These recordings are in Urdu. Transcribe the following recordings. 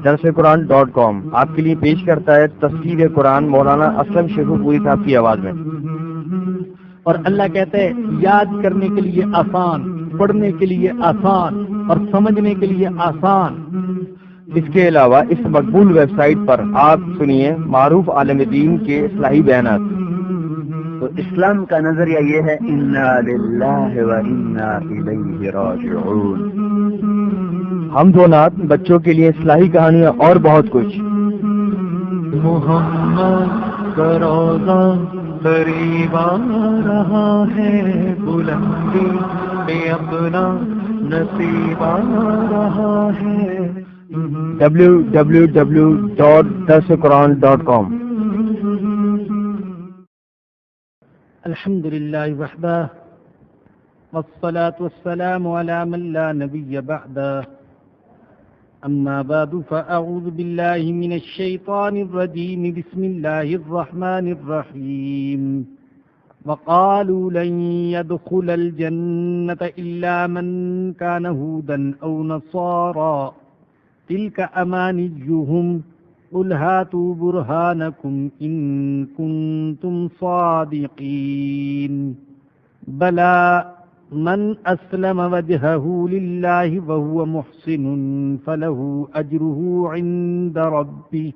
درسقرآن.com آپ کے لیے پیش کرتا ہے تفسیر قرآن مولانا اسلم شیخو پوری صاحب کی آواز میں۔ اور اللہ کہتا ہے یاد کرنے کے لیے آسان، پڑھنے کے لیے آسان اور سمجھنے کے لیے آسان۔ اس کے علاوہ اس مقبول ویب سائٹ پر آپ سنیے معروف عالم دین کے اصلاحی بیانات۔ تو اسلام کا نظریہ یہ ہے انا للہ و انا الیہ راجعون۔ حمد و نعت، بچوں کے لیے اصلاحی کہانیاں اور بہت کچھ۔ محمد کا روضہ قریب آ رہا ہے، بلندی میں اپنا نصیب آ رہا ہے۔ www.darsuquran.com۔ الحمد للہ وحدہ والصلاة والسلام على من لا نبی بعدہ، اما بعد فاعوذ باللہ من الشیطان الرجیم، بسم اللہ الرحمن الرحیم۔ وقالوا لن يدخل الجنة إلا من كان هودا أو نصارى تلك أمانيهم قل هاتوا برهانكم إن كنتم صادقين بلى من أسلم وجهه لله وهو محسن فله أجره عند ربه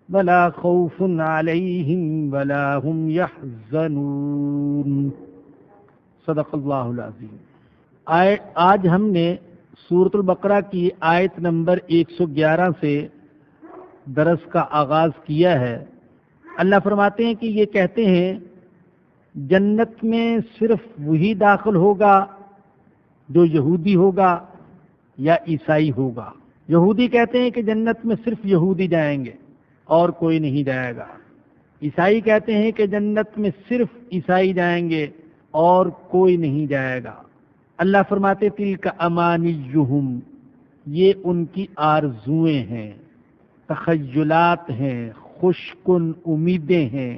ولا خوف عليهم ولا هم يحزنون۔ صدق اللہ العظیم۔ آج ہم نے سورۃ البقرہ کی آیت نمبر 111 سے درس کا آغاز کیا ہے۔ اللہ فرماتے ہیں کہ یہ کہتے ہیں جنت میں صرف وہی داخل ہوگا جو یہودی ہوگا یا عیسائی ہوگا۔ یہودی کہتے ہیں کہ جنت میں صرف یہودی جائیں گے اور کوئی نہیں جائے گا۔ عیسائی کہتے ہیں کہ جنت میں صرف عیسائی جائیں گے اور کوئی نہیں جائے گا۔ اللہ فرماتے تلک امانیہم، یہ ان کی آرزویں ہیں، تخیلات ہیں، خوش کن امیدیں ہیں،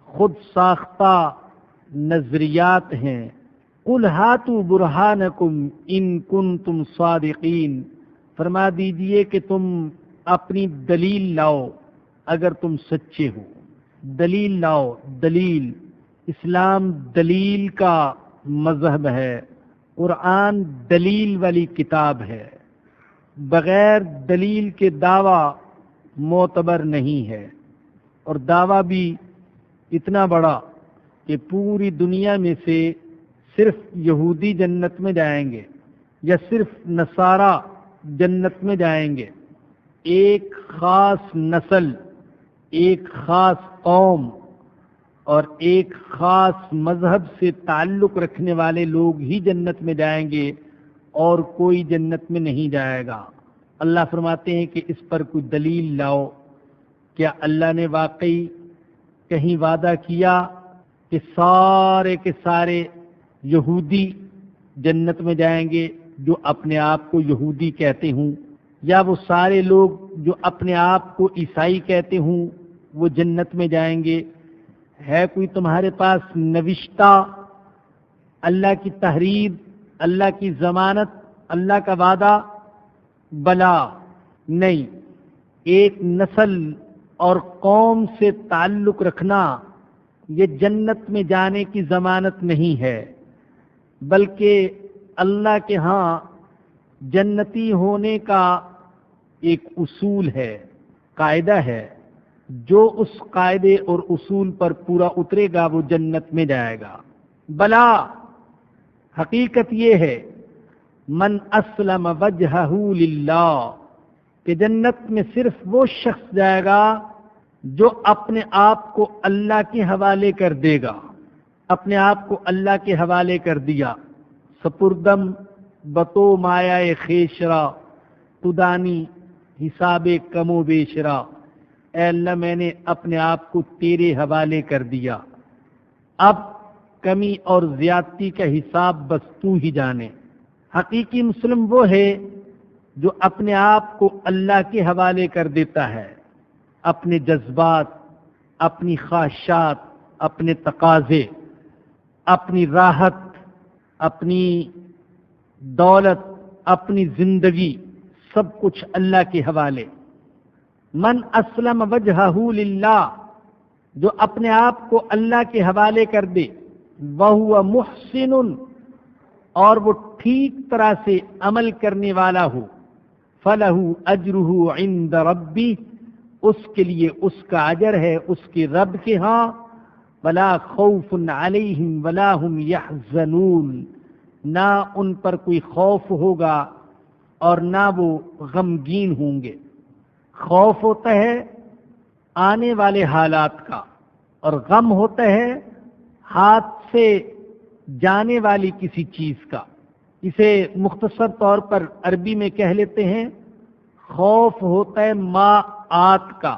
خود ساختہ نظریات ہیں۔ قل ہاتوا برہانکم ان کنتم صادقین، فرما دیجئے کہ تم اپنی دلیل لاؤ اگر تم سچے ہو۔ دلیل لاؤ، دلیل، اسلام دلیل کا مذہب ہے، قرآن دلیل والی کتاب ہے، بغیر دلیل کے دعویٰ معتبر نہیں ہے، اور دعویٰ بھی اتنا بڑا کہ پوری دنیا میں سے صرف یہودی جنت میں جائیں گے یا صرف نصارہ جنت میں جائیں گے۔ ایک خاص نسل، ایک خاص قوم اور ایک خاص مذہب سے تعلق رکھنے والے لوگ ہی جنت میں جائیں گے اور کوئی جنت میں نہیں جائے گا۔ اللہ فرماتے ہیں کہ اس پر کوئی دلیل لاؤ۔ کیا اللہ نے واقعی کہیں وعدہ کیا کہ سارے کے سارے یہودی جنت میں جائیں گے جو اپنے آپ کو یہودی کہتے ہوں، یا وہ سارے لوگ جو اپنے آپ کو عیسائی کہتے ہوں وہ جنت میں جائیں گے؟ ہے کوئی تمہارے پاس نوشتہ اللہ کی تحریر، اللہ کی ضمانت، اللہ کا وعدہ؟ بلا، نہیں۔ ایک نسل اور قوم سے تعلق رکھنا یہ جنت میں جانے کی ضمانت نہیں ہے، بلکہ اللہ کے ہاں جنتی ہونے کا ایک اصول ہے، قاعدہ ہے۔ جو اس قاعدے اور اصول پر پورا اترے گا وہ جنت میں جائے گا۔ بلا، حقیقت یہ ہے من اسلم وجہہ للہ، کہ جنت میں صرف وہ شخص جائے گا جو اپنے آپ کو اللہ کے حوالے کر دے گا، اپنے آپ کو اللہ کے حوالے کر دیا۔ سپردم بتو مایا خیشرا تدانی حساب کم و بیشرا، اے اللہ میں نے اپنے آپ کو تیرے حوالے کر دیا، اب کمی اور زیادتی کا حساب بس تو ہی جانے۔ حقیقی مسلم وہ ہے جو اپنے آپ کو اللہ کے حوالے کر دیتا ہے، اپنے جذبات، اپنی خواہشات، اپنے تقاضے، اپنی راحت، اپنی دولت، اپنی زندگی سب کچھ اللہ کے حوالے. من اسلم وجہہ للہ، جو اپنے آپ کو اللہ کے حوالے کر دے، وہو محسن، اور وہ ٹھیک طرح سے عمل کرنے والا ہو، فلہ اجرہ عند ربی، اس کے لیے اس کا اجر ہے اس کے رب کے ہاں. ولا خوف علیہم ولا هم یحزنون، نہ ان پر کوئی خوف ہوگا اور نہ وہ غمگین ہوں گے. خوف ہوتا ہے آنے والے حالات کا، اور غم ہوتا ہے ہاتھ سے جانے والی کسی چیز کا. اسے مختصر طور پر عربی میں کہہ لیتے ہیں، خوف ہوتا ہے ما آت کا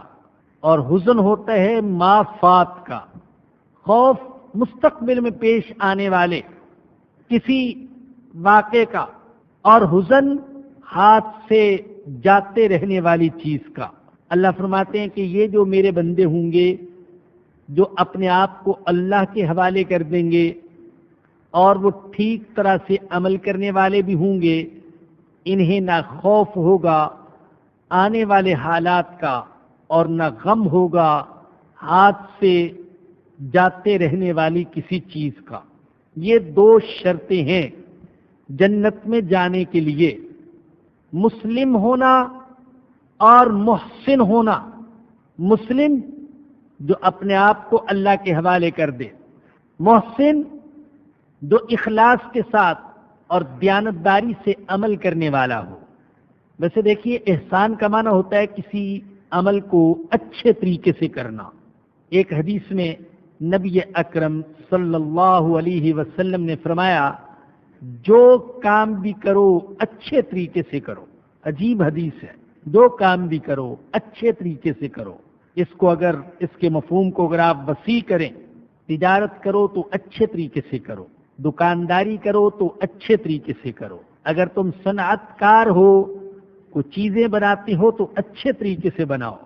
اور حزن ہوتا ہے ما فات کا. خوف مستقبل میں پیش آنے والے کسی واقعے کا، اور حزن ہاتھ سے جاتے رہنے والی چیز کا. اللہ فرماتے ہیں کہ یہ جو میرے بندے ہوں گے جو اپنے آپ کو اللہ کے حوالے کر دیں گے اور وہ ٹھیک طرح سے عمل کرنے والے بھی ہوں گے، انہیں نہ خوف ہوگا آنے والے حالات کا اور نہ غم ہوگا ہاتھ سے جاتے رہنے والی کسی چیز کا. یہ دو شرطیں ہیں جنت میں جانے کے لیے، مسلم ہونا اور محسن ہونا. مسلم جو اپنے آپ کو اللہ کے حوالے کر دے، محسن جو اخلاص کے ساتھ اور دیانتداری سے عمل کرنے والا ہو. ویسے دیکھیے، احسان کا معنی ہوتا ہے کسی عمل کو اچھے طریقے سے کرنا. ایک حدیث میں نبی اکرم صلی اللہ علیہ وسلم نے فرمایا، جو کام بھی کرو اچھے طریقے سے کرو. عجیب حدیث ہے، جو کام بھی کرو اچھے طریقے سے کرو. اس کے مفہوم کو اگر آپ وسیع کریں، تجارت کرو تو اچھے طریقے سے کرو، دکانداری کرو تو اچھے طریقے سے کرو. اگر تم صنعت کار ہو، کوئی چیزیں بناتے ہو تو اچھے طریقے سے بناؤ.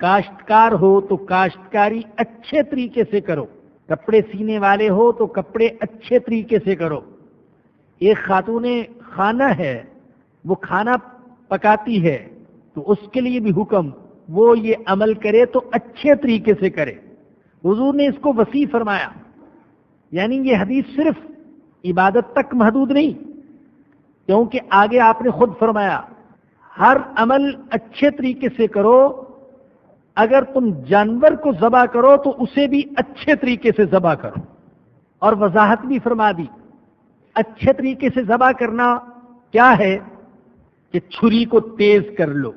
کاشتکار ہو تو کاشتکاری اچھے طریقے سے کرو. کپڑے سینے والے ہو تو کپڑے اچھے طریقے سے کرو. ایک خاتون خانہ ہے، وہ کھانا پکاتی ہے تو اس کے لیے بھی حکم وہ یہ عمل کرے تو اچھے طریقے سے کرے. حضور نے اس کو وسیع فرمایا، یعنی یہ حدیث صرف عبادت تک محدود نہیں، کیونکہ آگے آپ نے خود فرمایا ہر عمل اچھے طریقے سے کرو. اگر تم جانور کو ذبح کرو تو اسے بھی اچھے طریقے سے ذبح کرو. اور وضاحت بھی فرما دی. اچھے طریقے سے ذبح کرنا کیا ہے کہ چھری کو تیز کر لو،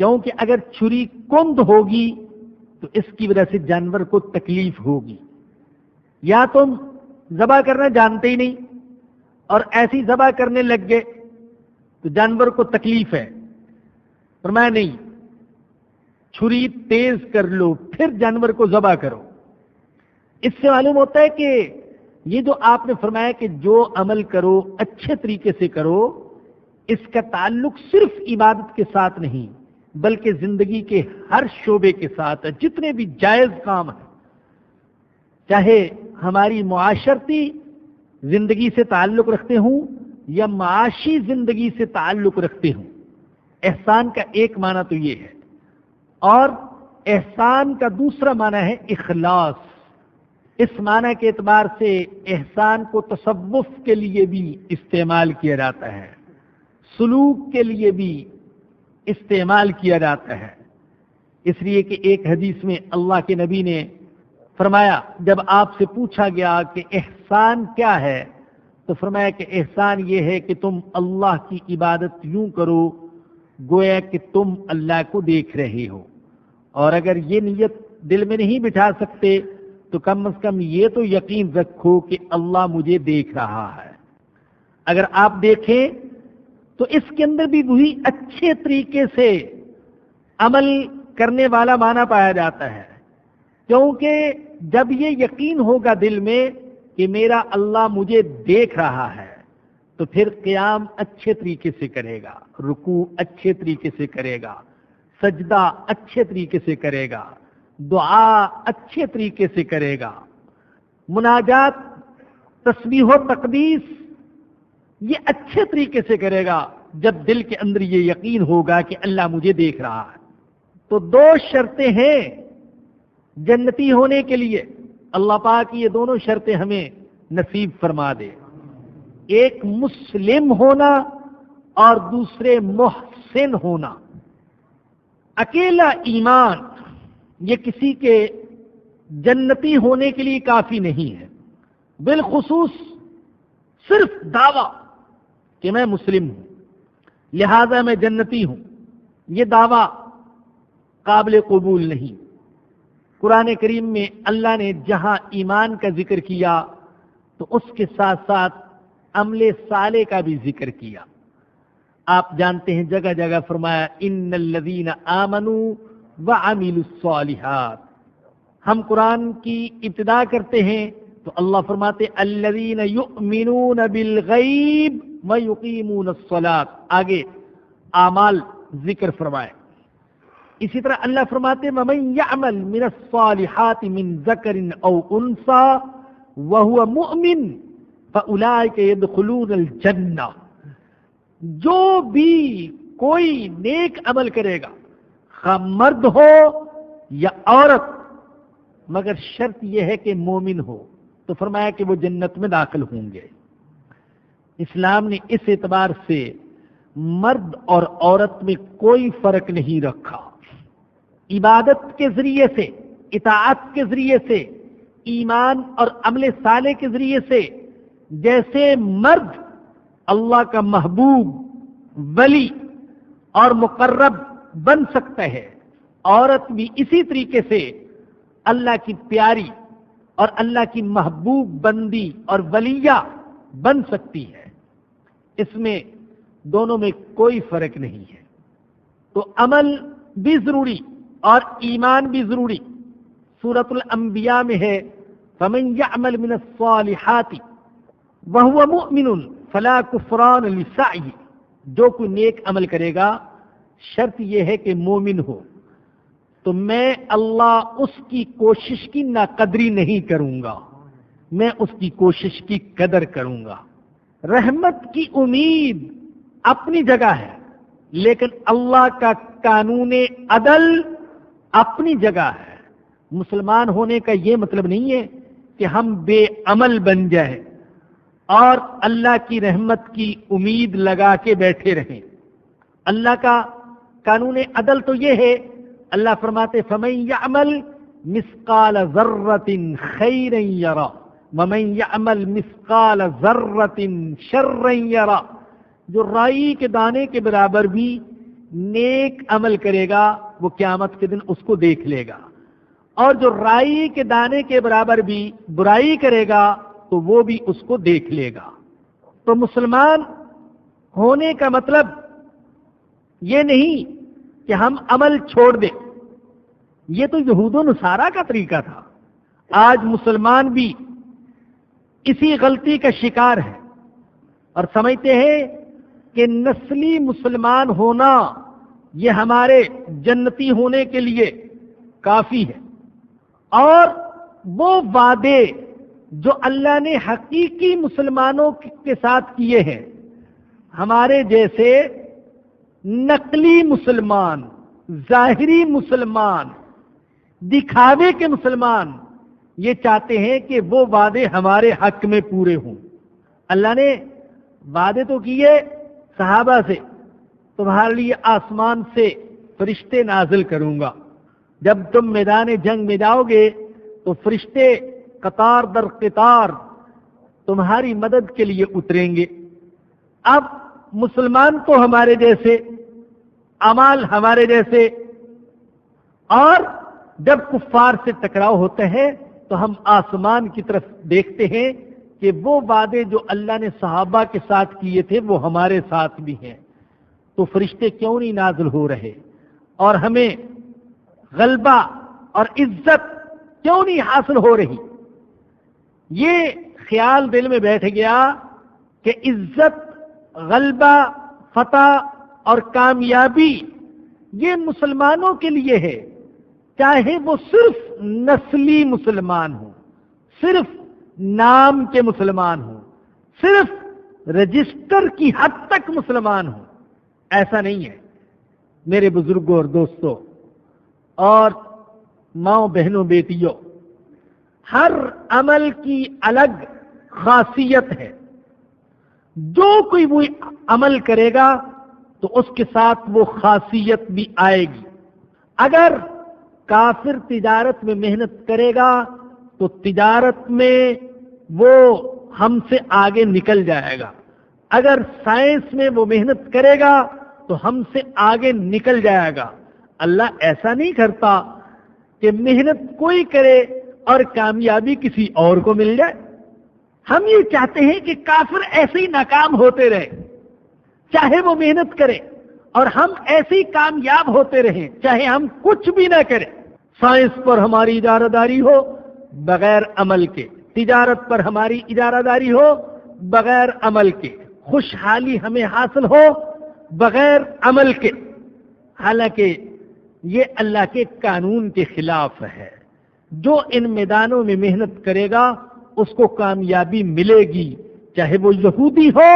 کیونکہ اگر چھری کند ہوگی تو اس کی وجہ سے جانور کو تکلیف ہوگی. یا تم ذبح کرنا جانتے ہی نہیں اور ایسی ذبح کرنے لگ گئے تو جانور کو تکلیف ہے. فرمایا نہیں، چھری تیز کر لو پھر جانور کو ذبح کرو. اس سے معلوم ہوتا ہے کہ یہ جو آپ نے فرمایا کہ جو عمل کرو اچھے طریقے سے کرو، اس کا تعلق صرف عبادت کے ساتھ نہیں بلکہ زندگی کے ہر شعبے کے ساتھ ہے. جتنے بھی جائز کام ہیں، چاہے ہماری معاشرتی زندگی سے تعلق رکھتے ہوں یا معاشی زندگی سے تعلق رکھتے ہوں. احسان کا ایک معنی تو یہ ہے، اور احسان کا دوسرا معنی ہے اخلاص. اس معنی کے اعتبار سے احسان کو تصوف کے لیے بھی استعمال کیا جاتا ہے، سلوک کے لیے بھی استعمال کیا جاتا ہے. اس لیے کہ ایک حدیث میں اللہ کے نبی نے فرمایا، جب آپ سے پوچھا گیا کہ احسان کیا ہے تو فرمایا کہ احسان یہ ہے کہ تم اللہ کی عبادت یوں کرو گویا کہ تم اللہ کو دیکھ رہے ہو. اور اگر یہ نیت دل میں نہیں بٹھا سکتے تو کم از کم یہ تو یقین رکھو کہ اللہ مجھے دیکھ رہا ہے. اگر آپ دیکھیں تو اس کے اندر بھی وہی اچھے طریقے سے عمل کرنے والا معنی پایا جاتا ہے، کیونکہ جب یہ یقین ہوگا دل میں کہ میرا اللہ مجھے دیکھ رہا ہے تو پھر قیام اچھے طریقے سے کرے گا، رکوع اچھے طریقے سے کرے گا، سجدہ اچھے طریقے سے کرے گا، دعا اچھے طریقے سے کرے گا، مناجات، تسبیح و تقدیس یہ اچھے طریقے سے کرے گا جب دل کے اندر یہ یقین ہوگا کہ اللہ مجھے دیکھ رہا ہے۔ تو دو شرطیں ہیں جنتی ہونے کے لیے، اللہ پاک یہ دونوں شرطیں ہمیں نصیب فرما دے، ایک مسلم ہونا اور دوسرے محسن ہونا۔ اکیلا ایمان یہ کسی کے جنتی ہونے کے لیے کافی نہیں ہے، بالخصوص صرف دعویٰ کہ میں مسلم ہوں لہذا میں جنتی ہوں، یہ دعویٰ قابل قبول نہیں۔ قرآن کریم میں اللہ نے جہاں ایمان کا ذکر کیا تو اس کے ساتھ ساتھ عمل صالح کا بھی ذکر کیا۔ آپ جانتے ہیں جگہ جگہ فرمایا ان الذین آمنوا وعملوا الصالحات۔ ہم قرآن کی ابتدا کرتے ہیں تو اللہ فرماتے الذین یؤمنون بالغیب ویقیمون الصلاۃ، آگے اعمال ذکر فرمائے۔ اسی طرح اللہ فرماتے ومن یعمل من الصالحات من ذکر او انثی وهو مؤمن فاولئک يدخلون الجنہ۔ جو بھی کوئی نیک عمل کرے گا خواہ مرد ہو یا عورت، مگر شرط یہ ہے کہ مومن ہو، تو فرمایا کہ وہ جنت میں داخل ہوں گے۔ اسلام نے اس اعتبار سے مرد اور عورت میں کوئی فرق نہیں رکھا۔ عبادت کے ذریعے سے، اطاعت کے ذریعے سے، ایمان اور عمل صالح کے ذریعے سے جیسے مرد اللہ کا محبوب، ولی اور مقرب بن سکتا ہے، عورت بھی اسی طریقے سے اللہ کی پیاری اور اللہ کی محبوب بندی اور ولیہ بن سکتی ہے۔ اس میں دونوں میں کوئی فرق نہیں ہے۔ تو عمل بھی ضروری اور ایمان بھی ضروری۔ سورۃ الانبیاء میں ہے فمن یعمل من الصالحات وهو مؤمن فلا کفران لسعیہ، جو کوئی نیک عمل کرے گا شرط یہ ہے کہ مومن ہو، تو میں اللہ اس کی کوشش کی ناقدری نہیں کروں گا، میں اس کی کوشش کی قدر کروں گا۔ رحمت کی امید اپنی جگہ ہے، لیکن اللہ کا قانون عدل اپنی جگہ ہے۔ مسلمان ہونے کا یہ مطلب نہیں ہے کہ ہم بے عمل بن جائیں اور اللہ کی رحمت کی امید لگا کے بیٹھے رہیں۔ اللہ کا قانون عدل تو یہ ہے، اللہ فرماتے فمن یعمل مثقال ذرۃ خیرا یرا ومن یعمل مثقال ذرۃ شرا یرا، جو رائی کے دانے کے برابر بھی نیک عمل کرے گا وہ قیامت کے دن اس کو دیکھ لے گا، اور جو رائی کے دانے کے برابر بھی برائی کرے گا تو وہ بھی اس کو دیکھ لے گا۔ تو مسلمان ہونے کا مطلب یہ نہیں کہ ہم عمل چھوڑ دیں، یہ تو یہود و نصارہ کا طریقہ تھا۔ آج مسلمان بھی اسی غلطی کا شکار ہے اور سمجھتے ہیں کہ نسلی مسلمان ہونا یہ ہمارے جنتی ہونے کے لیے کافی ہے، اور وہ وعدے جو اللہ نے حقیقی مسلمانوں کے ساتھ کیے ہیں، ہمارے جیسے نقلی مسلمان، ظاہری مسلمان، دکھاوے کے مسلمان یہ چاہتے ہیں کہ وہ وعدے ہمارے حق میں پورے ہوں۔ اللہ نے وعدے تو کیے صحابہ سے، تمہارے لیے آسمان سے فرشتے نازل کروں گا، جب تم میدان جنگ میں جاؤ گے تو فرشتے قطار در قطار تمہاری مدد کے لیے اتریں گے۔ اب مسلمان تو ہمارے جیسے، اعمال ہمارے جیسے، اور جب کفار سے ٹکراؤ ہوتا ہے تو ہم آسمان کی طرف دیکھتے ہیں کہ وہ وعدے جو اللہ نے صحابہ کے ساتھ کیے تھے وہ ہمارے ساتھ بھی ہیں، تو فرشتے کیوں نہیں نازل ہو رہے، اور ہمیں غلبہ اور عزت کیوں نہیں حاصل ہو رہی؟ یہ خیال دل میں بیٹھ گیا کہ عزت، غلبہ، فتح اور کامیابی یہ مسلمانوں کے لیے ہے، چاہے وہ صرف نسلی مسلمان ہوں، صرف نام کے مسلمان ہوں، صرف رجسٹر کی حد تک مسلمان ہوں، ایسا نہیں ہے میرے بزرگوں اور دوستوں اور ماؤں بہنوں بیٹیوں۔ ہر عمل کی الگ خاصیت ہے، جو کوئی وہ عمل کرے گا تو اس کے ساتھ وہ خاصیت بھی آئے گی۔ اگر کافر تجارت میں محنت کرے گا تو تجارت میں وہ ہم سے آگے نکل جائے گا، اگر سائنس میں وہ محنت کرے گا تو ہم سے آگے نکل جائے گا۔ اللہ ایسا نہیں کرتا کہ محنت کوئی کرے اور کامیابی کسی اور کو مل جائے۔ ہم یہ چاہتے ہیں کہ کافر ایسے ہی ناکام ہوتے رہے، چاہے وہ محنت کرے، اور ہم ایسے ہی کامیاب ہوتے رہیں چاہے ہم کچھ بھی نہ کریں۔ سائنس پر ہماری اجارہ داری ہو بغیر عمل کے، تجارت پر ہماری اجارہ داری ہو بغیر عمل کے، خوشحالی ہمیں حاصل ہو بغیر عمل کے، حالانکہ یہ اللہ کے قانون کے خلاف ہے۔ جو ان میدانوں میں محنت کرے گا اس کو کامیابی ملے گی، چاہے وہ یہودی ہو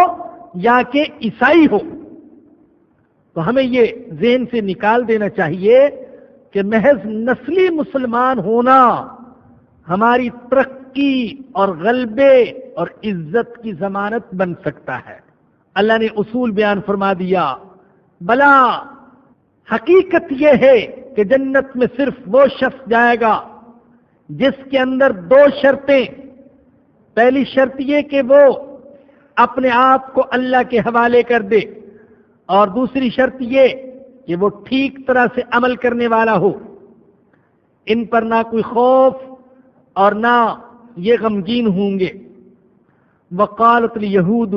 یا کہ عیسائی ہو۔ تو ہمیں یہ ذہن سے نکال دینا چاہیے کہ محض نسلی مسلمان ہونا ہماری ترقی اور غلبے اور عزت کی ضمانت بن سکتا ہے۔ اللہ نے اصول بیان فرما دیا، بلا حقیقت یہ ہے کہ جنت میں صرف وہ شخص جائے گا جس کے اندر دو شرطیں، پہلی شرط یہ کہ وہ اپنے آپ کو اللہ کے حوالے کر دے، اور دوسری شرط یہ کہ وہ ٹھیک طرح سے عمل کرنے والا ہو، ان پر نہ کوئی خوف اور نہ یہ غمگین ہوں گے۔ وقالت الیہود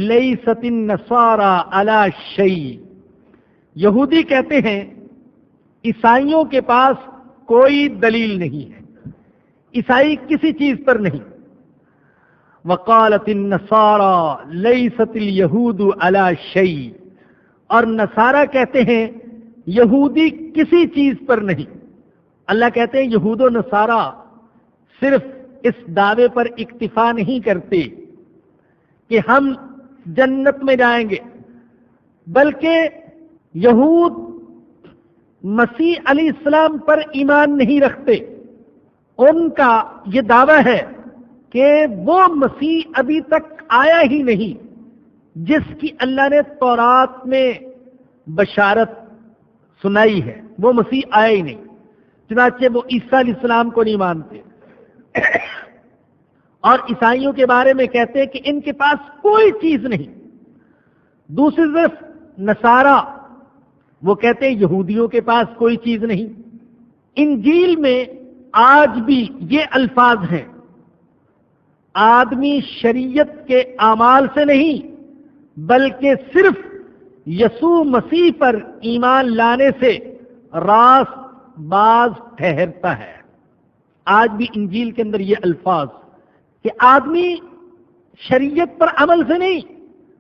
لیست النصارى علی شیء، یہودی کہتے ہیں عیسائیوں کے پاس کوئی دلیل نہیں ہے، عیسائی کسی چیز پر نہیں۔ وقالت النصارى لیست الیہود علی شیء، اور نصارہ کہتے ہیں یہودی کسی چیز پر نہیں۔ اللہ کہتے ہیں یہود و نصارہ صرف اس دعوے پر اکتفا نہیں کرتے کہ ہم جنت میں جائیں گے، بلکہ یہود مسیح علیہ السلام پر ایمان نہیں رکھتے۔ ان کا یہ دعویٰ ہے کہ وہ مسیح ابھی تک آیا ہی نہیں جس کی اللہ نے تورات میں بشارت سنائی ہے، وہ مسیح آیا ہی نہیں، چنانچہ وہ عیسیٰ علیہ السلام کو نہیں مانتے۔ اور عیسائیوں کے بارے میں کہتے ہیں کہ ان کے پاس کوئی چیز نہیں۔ دوسری طرف نصارہ وہ کہتے ہیں یہودیوں کے پاس کوئی چیز نہیں۔ انجیل میں آج بھی یہ الفاظ ہیں، آدمی شریعت کے اعمال سے نہیں بلکہ صرف یسوع مسیح پر ایمان لانے سے راست باز ٹھہرتا ہے۔ آج بھی انجیل کے اندر یہ الفاظ کہ آدمی شریعت پر عمل سے نہیں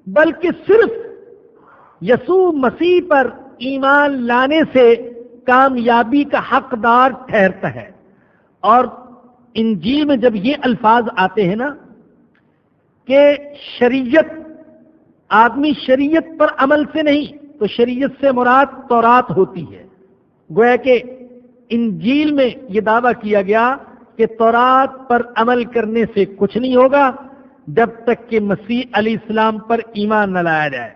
بلکہ صرف یسوع مسیح پر ایمان لانے سے کامیابی کا حقدار ٹھہرتا ہے۔ اور انجیل میں جب یہ الفاظ آتے ہیں نا کہ شریعت، آدمی شریعت پر عمل سے نہیں تو شریعت سے مراد تورات ہوتی ہے، گویا کہ انجیل میں یہ دعویٰ کیا گیا کہ تورات پر عمل کرنے سے کچھ نہیں ہوگا جب تک کہ مسیح علیہ السلام پر ایمان نہ لایا جائے۔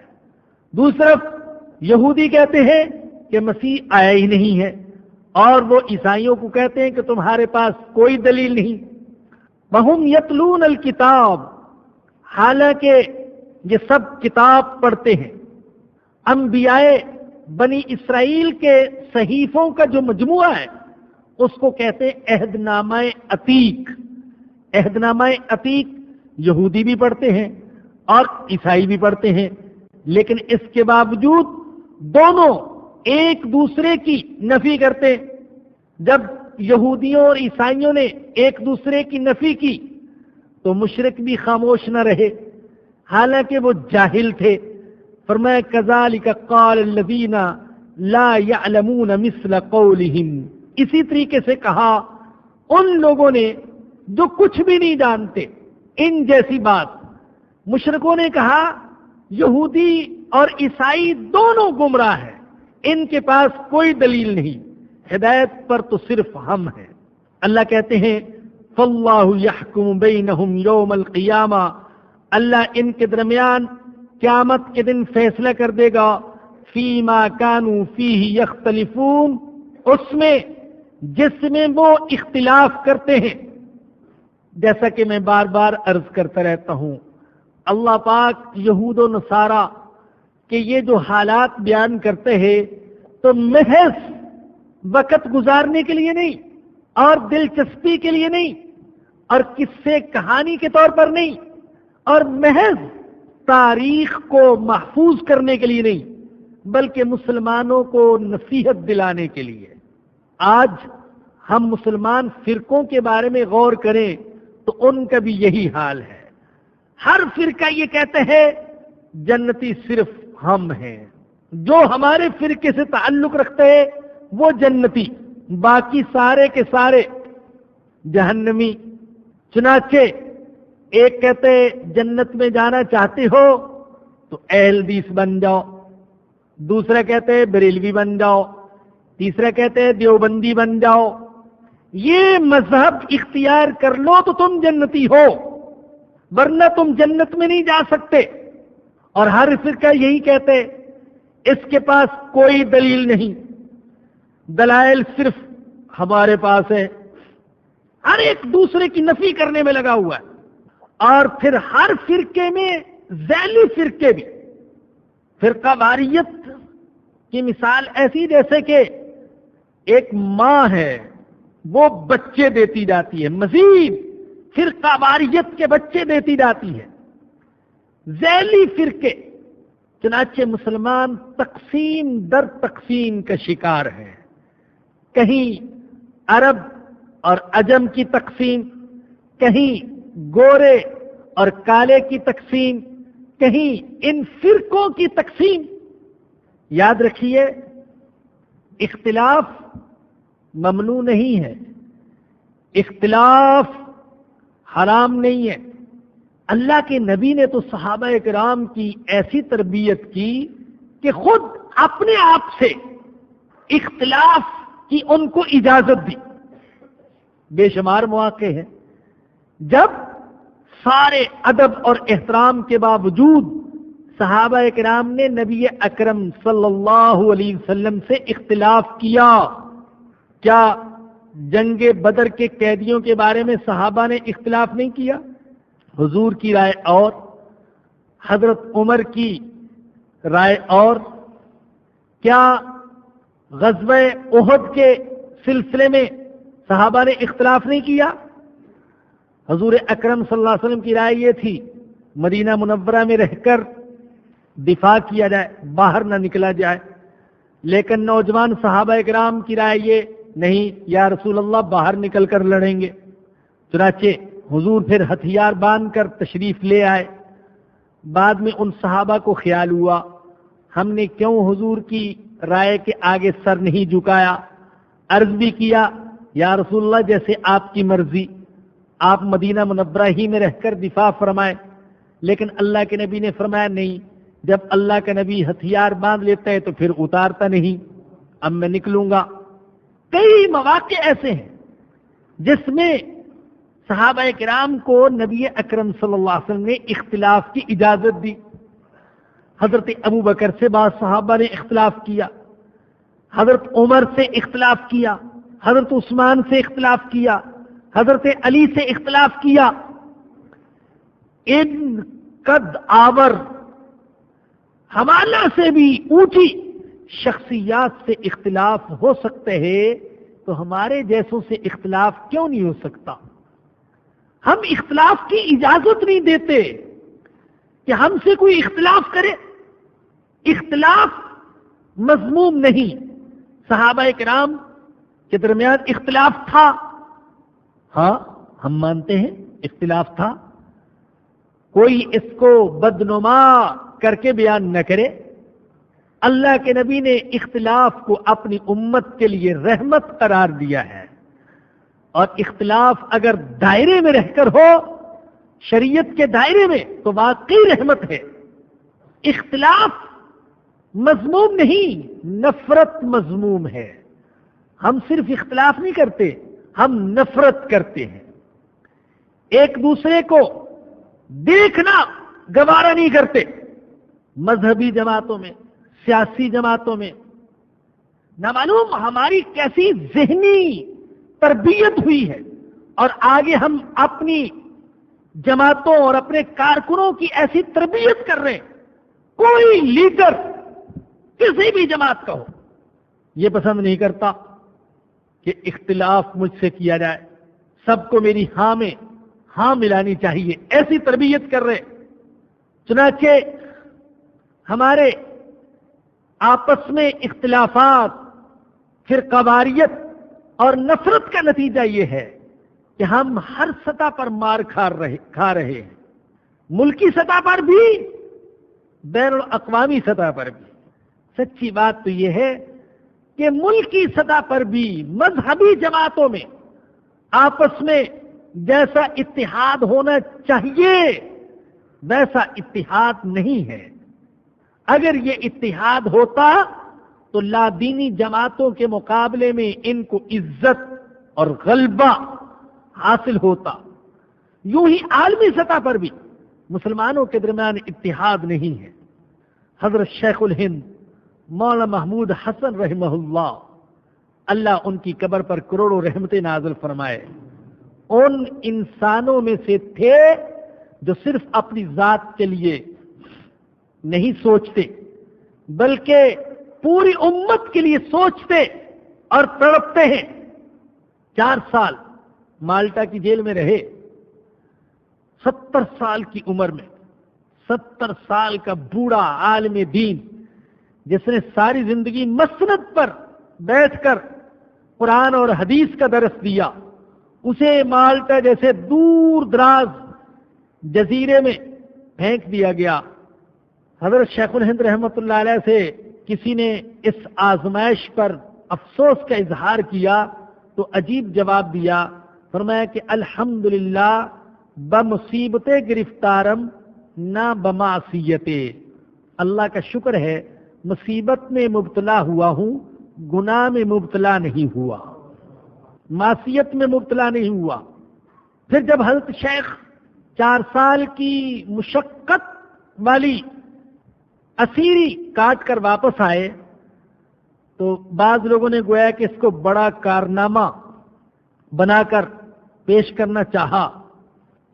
دوسری طرف یہودی کہتے ہیں کہ مسیح آیا ہی نہیں ہے، اور وہ عیسائیوں کو کہتے ہیں کہ تمہارے پاس کوئی دلیل نہیں۔ وَهُمْ يَتْلُونَ الْكِتَابَ، حالانکہ یہ سب کتاب پڑھتے ہیں۔ انبیاء بنی اسرائیل کے صحیفوں کا جو مجموعہ ہے اس کو کہتے ہیں عہد نامہ عتیق۔ عہد نامہ عتیق یہودی بھی پڑھتے ہیں اور عیسائی بھی پڑھتے ہیں، لیکن اس کے باوجود دونوں ایک دوسرے کی نفی کرتے۔ جب یہودیوں اور عیسائیوں نے ایک دوسرے کی نفی کی تو مشرک بھی خاموش نہ رہے، حالانکہ وہ جاہل تھے۔ فرمایا کذالک قال الذین لا یعلمون مثل قولہم، اسی طریقے سے کہا ان لوگوں نے جو کچھ بھی نہیں جانتے ان جیسی بات، مشرکوں نے کہا یہودی اور عیسائی دونوں گمراہ ہیں، ان کے پاس کوئی دلیل نہیں، ہدایت پر تو صرف ہم ہیں۔ اللہ کہتے ہیں فاللہ یحکم بینہم یوم القیامہ، اللہ ان کے درمیان قیامت کے دن فیصلہ کر دے گا، فیما کانوا فیہ یختلفون، اس میں جس میں وہ اختلاف کرتے ہیں۔ جیسا کہ میں بار بار عرض کرتا رہتا ہوں، اللہ پاک یہود و نصارہ کہ یہ جو حالات بیان کرتے ہیں تو محض وقت گزارنے کے لیے نہیں اور دلچسپی کے لیے نہیں اور قصے کہانی کے طور پر نہیں اور محض تاریخ کو محفوظ کرنے کے لیے نہیں، بلکہ مسلمانوں کو نصیحت دلانے کے لیے۔ آج ہم مسلمان فرقوں کے بارے میں غور کریں تو ان کا بھی یہی حال ہے۔ ہر فرقہ یہ کہتے ہیں جنتی صرف ہم ہیں، جو ہمارے فرقے سے تعلق رکھتے ہیں وہ جنتی، باقی سارے کے سارے جہنمی۔ چنانچہ ایک کہتے جنت میں جانا چاہتے ہو تو اہل حدیث بن جاؤ، دوسرا کہتے بریلوی بن جاؤ، تیسرا کہتے دیوبندی بن جاؤ، یہ مذہب اختیار کر لو تو تم جنتی ہو، ورنہ تم جنت میں نہیں جا سکتے۔ اور ہر فرقہ یہی کہتے اس کے پاس کوئی دلیل نہیں، دلائل صرف ہمارے پاس ہے۔ ہر ایک دوسرے کی نفی کرنے میں لگا ہوا ہے۔ اور پھر ہر فرقے میں ذیلی فرقے بھی، فرقہ واریت کی مثال ایسی جیسے کہ ایک ماں ہے، وہ بچے دیتی جاتی ہے، مزید فرقہ واریت کے بچے دیتی جاتی ہے، ذیلی فرقے۔ چنانچہ مسلمان تقسیم در تقسیم کا شکار ہے، کہیں عرب اور عجم کی تقسیم، کہیں گورے اور کالے کی تقسیم، کہیں ان فرقوں کی تقسیم۔ یاد رکھیے اختلاف ممنوع نہیں ہے، اختلاف حرام نہیں ہے۔ اللہ کے نبی نے تو صحابہ کرام کی ایسی تربیت کی کہ خود اپنے آپ سے اختلاف کی ان کو اجازت دی۔ بے شمار مواقع ہیں جب سارے ادب اور احترام کے باوجود صحابہ کرام نے نبی اکرم صلی اللہ علیہ وسلم سے اختلاف کیا۔ کیا جنگ بدر کے قیدیوں کے بارے میں صحابہ نے اختلاف نہیں کیا؟ حضور کی رائے اور، حضرت عمر کی رائے اور۔ کیا غزوہ احد کے سلسلے میں صحابہ نے اختلاف نہیں کیا؟ حضور اکرم صلی اللہ علیہ وسلم کی رائے یہ تھی مدینہ منورہ میں رہ کر دفاع کیا جائے، باہر نہ نکلا جائے، لیکن نوجوان صحابہ کرام کی رائے یہ نہیں، یا رسول اللہ باہر نکل کر لڑیں گے۔ چنانچہ حضور پھر ہتھیار باندھ کر تشریف لے آئے۔ بعد میں ان صحابہ کو خیال ہوا ہم نے کیوں حضور کی رائے کے آگے سر نہیں جھکایا، عرض بھی کیا یا رسول اللہ جیسے آپ کی مرضی، آپ مدینہ منورہ ہی میں رہ کر دفاع فرمائے، لیکن اللہ کے نبی نے فرمایا نہیں، جب اللہ کا نبی ہتھیار باندھ لیتا ہے تو پھر اتارتا نہیں، اب میں نکلوں گا۔ کئی مواقع ایسے ہیں جس میں صحابہ کرام کو نبی اکرم صلی اللہ علیہ وسلم نے اختلاف کی اجازت دی۔ حضرت ابو بکر سے بعض صحابہ نے اختلاف کیا، حضرت عمر سے اختلاف کیا، حضرت عثمان سے اختلاف کیا، حضرت علی سے اختلاف کیا۔ ان قد آور ہمارا سے بھی اونچی شخصیات سے اختلاف ہو سکتے ہیں تو ہمارے جیسوں سے اختلاف کیوں نہیں ہو سکتا؟ ہم اختلاف کی اجازت نہیں دیتے کہ ہم سے کوئی اختلاف کرے۔ اختلاف مذموم نہیں، صحابہ کرام کے درمیان اختلاف تھا، ہاں ہم مانتے ہیں اختلاف تھا، کوئی اس کو بدنما کر کے بیان نہ کرے۔ اللہ کے نبی نے اختلاف کو اپنی امت کے لیے رحمت قرار دیا ہے، اور اختلاف اگر دائرے میں رہ کر ہو شریعت کے دائرے میں تو واقعی رحمت ہے۔ اختلاف مذموم نہیں، نفرت مذموم ہے۔ ہم صرف اختلاف نہیں کرتے، ہم نفرت کرتے ہیں، ایک دوسرے کو دیکھنا گوارا نہیں کرتے۔ مذہبی جماعتوں میں، سیاسی جماعتوں میں نہ معلوم ہماری کیسی ذہنی تربیت ہوئی ہے، اور آگے ہم اپنی جماعتوں اور اپنے کارکنوں کی ایسی تربیت کر رہے ہیں۔ کوئی لیڈر کسی بھی جماعت کا ہو یہ پسند نہیں کرتا کہ اختلاف مجھ سے کیا جائے، سب کو میری ہاں میں ہاں ملانی چاہیے، ایسی تربیت کر رہے۔ چنانچہ ہمارے آپس میں اختلافات، فرقہ واریت اور نفرت کا نتیجہ یہ ہے کہ ہم ہر سطح پر مار کھا رہے ہیں، ملکی سطح پر بھی، بین الاقوامی سطح پر بھی۔ سچی بات تو یہ ہے کہ ملکی سطح پر بھی مذہبی جماعتوں میں آپس میں جیسا اتحاد ہونا چاہیے ویسا اتحاد نہیں ہے۔ اگر یہ اتحاد ہوتا تو لادینی جماعتوں کے مقابلے میں ان کو عزت اور غلبہ حاصل ہوتا۔ یوں ہی عالمی سطح پر بھی مسلمانوں کے درمیان اتحاد نہیں ہے۔ حضرت شیخ الہند مولانا محمود حسن رحمہ اللہ، اللہ ان کی قبر پر کروڑوں رحمتیں نازل فرمائے، ان انسانوں میں سے تھے جو صرف اپنی ذات کے لیے نہیں سوچتے بلکہ پوری امت کے لیے سوچتے اور تڑپتے ہیں۔ 4 سال مالٹا کی جیل میں رہے، 70 سال کی عمر میں، 70 سال کا بوڑھا عالم دین جس نے ساری زندگی مسند پر بیٹھ کر قرآن اور حدیث کا درس دیا، اسے مالٹا جیسے دور دراز جزیرے میں پھینک دیا گیا۔ حضرت شیخ الہند رحمۃ اللہ علیہ سے کسی نے اس آزمائش پر افسوس کا اظہار کیا تو عجیب جواب دیا، فرمایا کہ الحمدللہ بمصیبت گرفتارم نہ بمعصیت، اللہ کا شکر ہے مصیبت میں مبتلا ہوا ہوں، گناہ میں مبتلا نہیں ہوا، معصیت میں مبتلا نہیں ہوا۔ پھر جب حضرت شیخ 4 سال کی مشقت والی اسیری کاٹ کر واپس آئے تو بعض لوگوں نے گویا کہ اس کو بڑا کارنامہ بنا کر پیش کرنا چاہا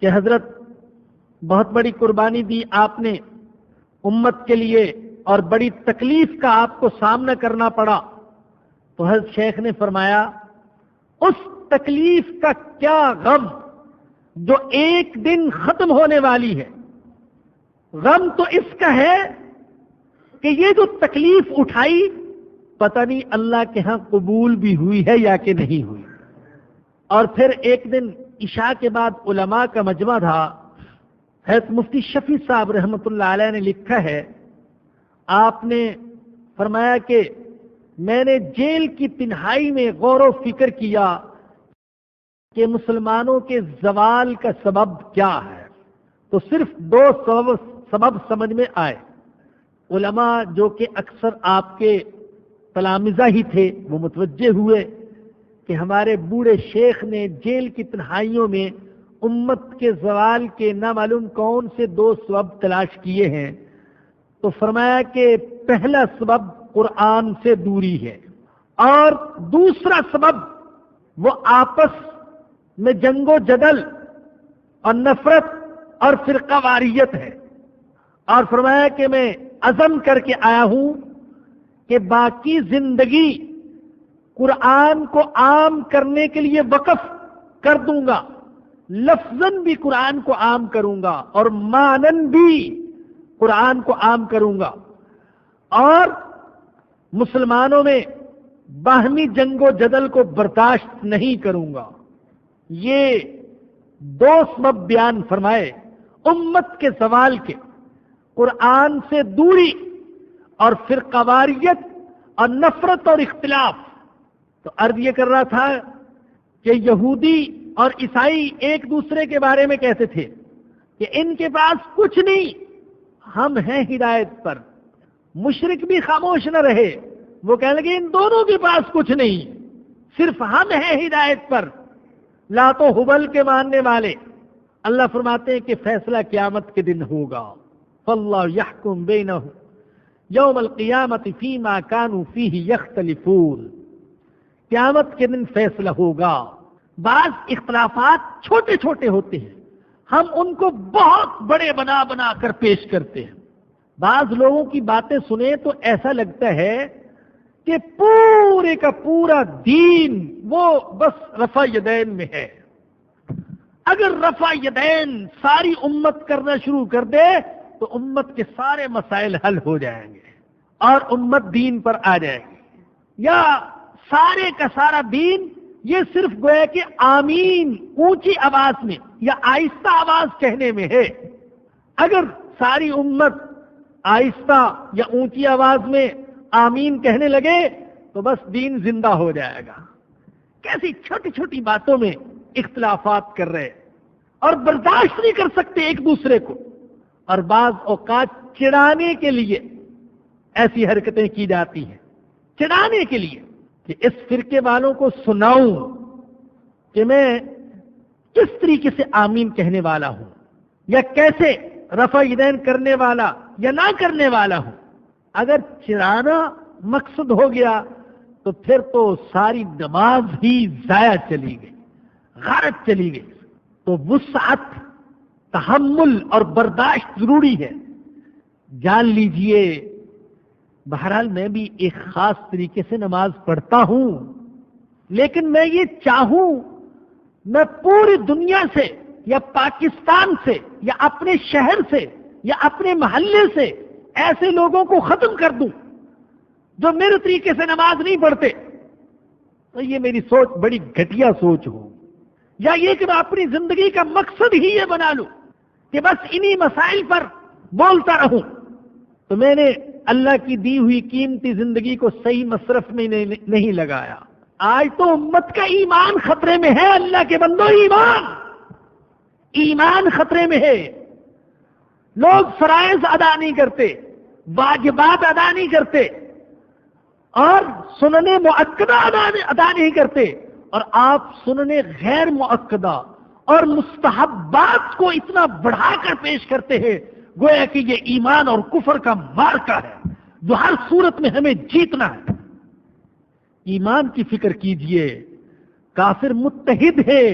کہ حضرت بہت بڑی قربانی دی آپ نے امت کے لیے اور بڑی تکلیف کا آپ کو سامنا کرنا پڑا۔ تو حضرت شیخ نے فرمایا اس تکلیف کا کیا غم جو ایک دن ختم ہونے والی ہے، غم تو اس کا ہے کہ یہ جو تکلیف اٹھائی پتہ نہیں اللہ کے ہاں قبول بھی ہوئی ہے یا کہ نہیں ہوئی۔ اور پھر ایک دن عشاء کے بعد علماء کا مجمع تھا، حضرت مفتی شفیع صاحب رحمۃ اللہ علیہ نے لکھا ہے، آپ نے فرمایا کہ میں نے جیل کی تنہائی میں غور و فکر کیا کہ مسلمانوں کے زوال کا سبب کیا ہے، تو صرف 2 سبب سمجھ میں آئے۔ علماء جو کہ اکثر آپ کے تلامذہ ہی تھے وہ متوجہ ہوئے کہ ہمارے بوڑھے شیخ نے جیل کی تنہائیوں میں امت کے زوال کے نامعلوم کون سے 2 سبب تلاش کیے ہیں، تو فرمایا کہ پہلا سبب قرآن سے دوری ہے، اور دوسرا سبب وہ آپس میں جنگ و جدل اور نفرت اور فرقہ واریت ہے۔ اور فرمایا کہ میں عزم کر کے آیا ہوں کہ باقی زندگی قرآن کو عام کرنے کے لیے وقف کر دوں گا، لفظاً بھی قرآن کو عام کروں گا اور معنن بھی قرآن کو عام کروں گا، اور مسلمانوں میں باہمی جنگ و جدل کو برداشت نہیں کروں گا۔ یہ 2 سبب بیان فرمائے امت کے زوال کے، قرآن سے دوری اور فرقہ واریت اور نفرت اور اختلاف۔ تو عرض یہ کر رہا تھا کہ یہودی اور عیسائی ایک دوسرے کے بارے میں کہتے تھے کہ ان کے پاس کچھ نہیں، ہم ہیں ہدایت پر۔ مشرک بھی خاموش نہ رہے، وہ کہنے لگے ان دونوں کے پاس کچھ نہیں، صرف ہم ہیں ہدایت پر۔ لات و حبل کے ماننے والے، اللہ فرماتے ہیں کہ فیصلہ قیامت کے دن ہوگا۔ فاللہ یحکم بینہم یوم القیامت فیما کانوا فیہ یختلفون، قیامت کے دن فیصلہ ہوگا۔ بعض اختلافات چھوٹے چھوٹے ہوتے ہیں، ہم ان کو بہت بڑے بنا بنا کر پیش کرتے ہیں۔ بعض لوگوں کی باتیں سنیں تو ایسا لگتا ہے کہ پورے کا پورا دین وہ بس رفع یدین میں ہے۔ اگر رفع یدین ساری امت کرنا شروع کر دے تو امت کے سارے مسائل حل ہو جائیں گے اور امت دین پر آ جائے گی۔ یا سارے کا سارا دین یہ صرف گویا کہ آمین اونچی آواز میں یا آہستہ آواز کہنے میں ہے۔ اگر ساری امت آہستہ یا اونچی آواز میں آمین کہنے لگے تو بس دین زندہ ہو جائے گا۔ کیسی چھوٹی چھوٹی باتوں میں اختلافات کر رہے اور برداشت نہیں کر سکتے ایک دوسرے کو، اور بعض اوقات چڑھانے کے لیے ایسی حرکتیں کی جاتی ہیں، چڑھانے کے لیے کہ اس فرقے والوں کو سناؤں کہ میں کس طریقے سے آمین کہنے والا ہوں، یا کیسے رفع یدین کرنے والا یا نہ کرنے والا ہوں۔ اگر چڑھانا مقصد ہو گیا تو پھر تو ساری نماز ہی ضائع چلی گئی، غارت چلی گئی۔ تو وسعت، تحمل اور برداشت ضروری ہے۔ جان لیجئے، بہرحال میں بھی ایک خاص طریقے سے نماز پڑھتا ہوں، لیکن میں یہ چاہوں میں پوری دنیا سے یا پاکستان سے یا اپنے شہر سے یا اپنے محلے سے ایسے لوگوں کو ختم کر دوں جو میرے طریقے سے نماز نہیں پڑھتے، تو یہ میری سوچ بڑی گھٹیا سوچ ہو۔ یا یہ کہ میں اپنی زندگی کا مقصد ہی یہ بنا لوں کہ بس انہی مسائل پر بولتا رہوں، تو میں نے اللہ کی دی ہوئی قیمتی زندگی کو صحیح مصرف میں نہیں لگایا۔ آج تو امت کا ایمان خطرے میں ہے، اللہ کے بندو، ایمان خطرے میں ہے۔ لوگ فرائض ادا نہیں کرتے، واجبات ادا نہیں کرتے، اور سننے مؤکدہ ادا نہیں کرتے، اور آپ سننے غیر مؤکدہ اور مستحبات کو اتنا بڑھا کر پیش کرتے ہیں گویا کہ یہ ایمان اور کفر کا معرکہ ہے جو ہر صورت میں ہمیں جیتنا ہے۔ ایمان کی فکر کیجئے، کافر متحد ہے،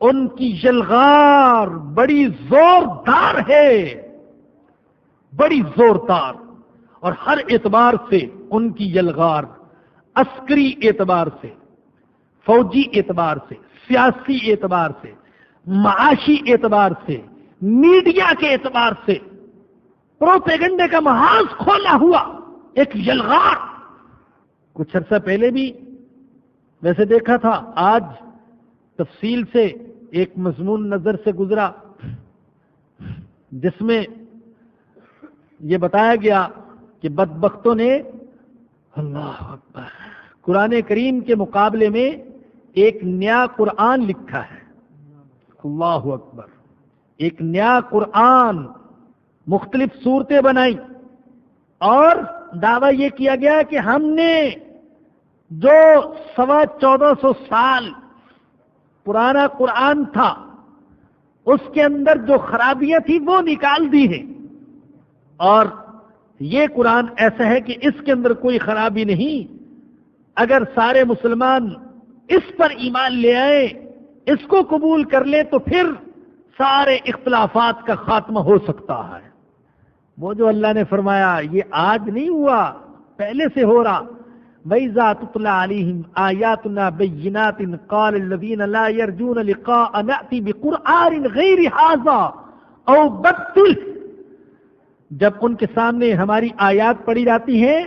ان کی یلغار بڑی زوردار ہے، بڑی زوردار، اور ہر اعتبار سے ان کی یلغار، عسکری اعتبار سے، فوجی اعتبار سے، سیاسی اعتبار سے، معاشی اعتبار سے، میڈیا کے اعتبار سے، پروپیگنڈے کا محاذ کھولا ہوا ایک یلغار۔ کچھ عرصہ پہلے بھی ویسے دیکھا تھا، آج تفصیل سے ایک مضمون نظر سے گزرا جس میں یہ بتایا گیا کہ بدبختوں نے اللہ اکبر قرآن کریم کے مقابلے میں ایک نیا قرآن لکھا ہے۔ اللہ اکبر، ایک نیا قرآن، مختلف صورتیں بنائی، اور دعویٰ یہ کیا گیا کہ ہم نے جو 1450 سال پرانا قرآن تھا اس کے اندر جو خرابیاں تھیں وہ نکال دی ہیں، اور یہ قرآن ایسا ہے کہ اس کے اندر کوئی خرابی نہیں۔ اگر سارے مسلمان اس پر ایمان لے آئے، اس کو قبول کر لیں، تو پھر سارے اختلافات کا خاتمہ ہو سکتا ہے۔ وہ جو اللہ نے فرمایا یہ آج نہیں ہوا، پہلے سے ہو رہا۔ وَإِذَا تُتْلَى عَلَيْهِمْ آيَاتُنَا بَيِّنَاتٍ قَالَ الَّذِينَ لَا يَرْجُونَ لِقَاءَنَا نَأْتِ بِقُرْآنٍ غَيْرِ هَذَا أَوْ بَدِّلْهُ، جب ان کے سامنے ہماری آیات پڑھی جاتی ہیں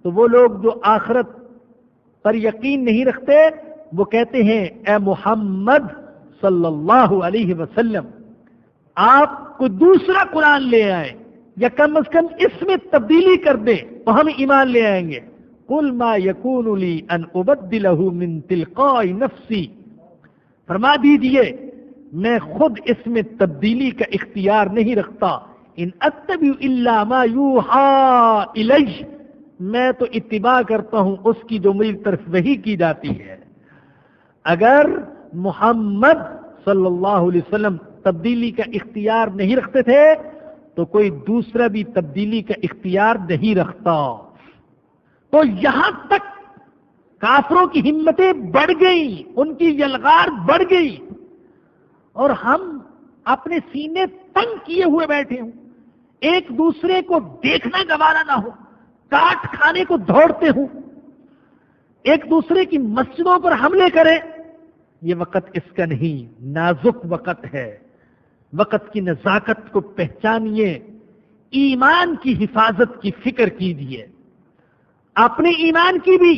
تو وہ لوگ جو آخرت پر یقین نہیں رکھتے وہ کہتے ہیں اے محمد صلی اللہ علیہ وسلم آپ کوئی دوسرا قرآن لے آئیں یا کم از کم اس میں تبدیلی کر دیں تو ہم ایمان لے آئیں گے۔ قل ما یکون لی ان ابدلہ من تلقاء نفسی، فرما دیجئے میں خود اس میں تبدیلی کا اختیار نہیں رکھتا، ان اتبع الا ما یوحا الی، میں تو اتباع کرتا ہوں اس کی جو میری طرف وحی کی جاتی ہے۔ اگر محمد صلی اللہ علیہ وسلم تبدیلی کا اختیار نہیں رکھتے تھے تو کوئی دوسرا بھی تبدیلی کا اختیار نہیں رکھتا۔ تو یہاں تک کافروں کی ہمتیں بڑھ گئیں، ان کی یلغار بڑھ گئی، اور ہم اپنے سینے تنگ کیے ہوئے بیٹھے ہوں، ایک دوسرے کو دیکھنا گوارا نہ ہو، کاٹ کھانے کو دوڑتے ہوں، ایک دوسرے کی مسجدوں پر حملے کریں۔ یہ وقت اس کا نہیں، نازک وقت ہے۔ وقت کی نزاکت کو پہچانیے، ایمان کی حفاظت کی فکر کیجیے، اپنے ایمان کی بھی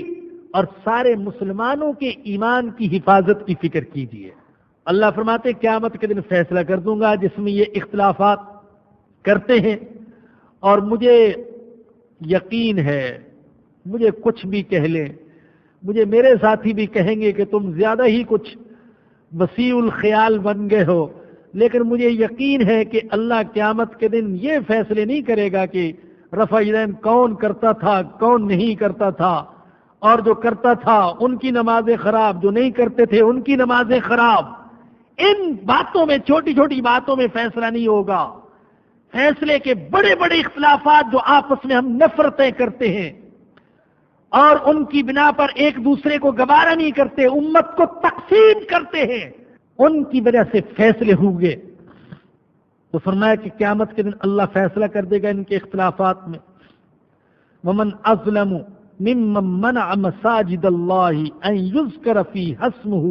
اور سارے مسلمانوں کے ایمان کی حفاظت کی فکر کیجیے۔ اللہ فرماتے قیامت کے دن فیصلہ کر دوں گا جس میں یہ اختلافات کرتے ہیں، اور مجھے یقین ہے، مجھے کچھ بھی کہہ لیں، مجھے میرے ساتھی بھی کہیں گے کہ تم زیادہ ہی کچھ وسیع الخیال بن گئے ہو، لیکن مجھے یقین ہے کہ اللہ قیامت کے دن یہ فیصلے نہیں کرے گا کہ رفع یدین کون کرتا تھا کون نہیں کرتا تھا، اور جو کرتا تھا ان کی نمازیں خراب، جو نہیں کرتے تھے ان کی نمازیں خراب۔ ان باتوں میں، چھوٹی چھوٹی باتوں میں فیصلہ نہیں ہوگا۔ فیصلے کے بڑے بڑے اختلافات جو آپس میں ہم نفرتیں کرتے ہیں اور ان کی بنا پر ایک دوسرے کو گوارا نہیں کرتے، امت کو تقسیم کرتے ہیں، ان کی وجہ سے فیصلے ہوں گے۔ تو فرمایا کہ قیامت کے دن اللہ فیصلہ کر دے گا ان کے اختلافات میں۔ ومن اظلم ممن منع مساجد اللہ ان یذکر فیہا اسمہ،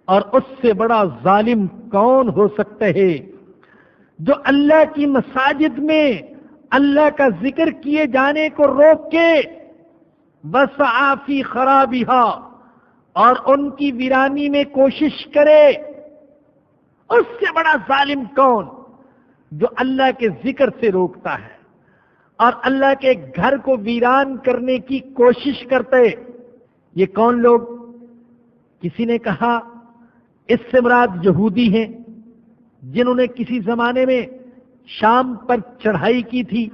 اور اس سے بڑا ظالم کون ہو سکتا ہے جو اللہ کی مساجد میں اللہ کا ذکر کیے جانے کو روک کے وسعی فی خرابہا، اور ان کی ویرانی میں کوشش کرے۔ اس سے بڑا ظالم کون جو اللہ کے ذکر سے روکتا ہے اور اللہ کے گھر کو ویران کرنے کی کوشش کرتے۔ یہ کون لوگ؟ کسی نے کہا اس سے مراد یہودی ہیں جنہوں نے کسی زمانے میں شام پر چڑھائی کی تھی،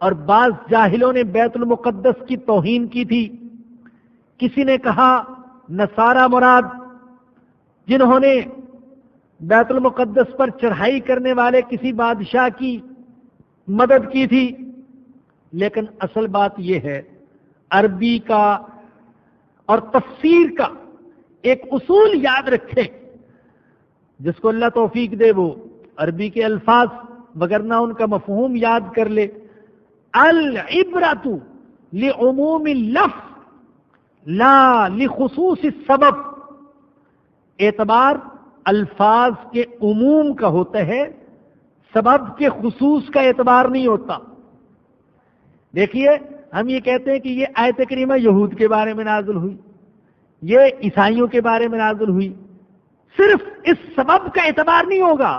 اور بعض جاہلوں نے بیت المقدس کی توہین کی تھی۔ کسی نے کہا نصارہ مراد، جنہوں نے بیت المقدس پر چڑھائی کرنے والے کسی بادشاہ کی مدد کی تھی۔ لیکن اصل بات یہ ہے، عربی کا اور تفسیر کا ایک اصول یاد رکھیں، جس کو اللہ توفیق دے وہ عربی کے الفاظ وگرنہ ان کا مفہوم یاد کر لے۔ العبرۃ لعموم اللفظ لا لخصوص السبب، اعتبار الفاظ کے عموم کا ہوتا ہے، سبب کے خصوص کا اعتبار نہیں ہوتا۔ دیکھیے، ہم یہ کہتے ہیں کہ یہ آیت کریمہ یہود کے بارے میں نازل ہوئی، یہ عیسائیوں کے بارے میں نازل ہوئی، صرف اس سبب کا اعتبار نہیں ہوگا،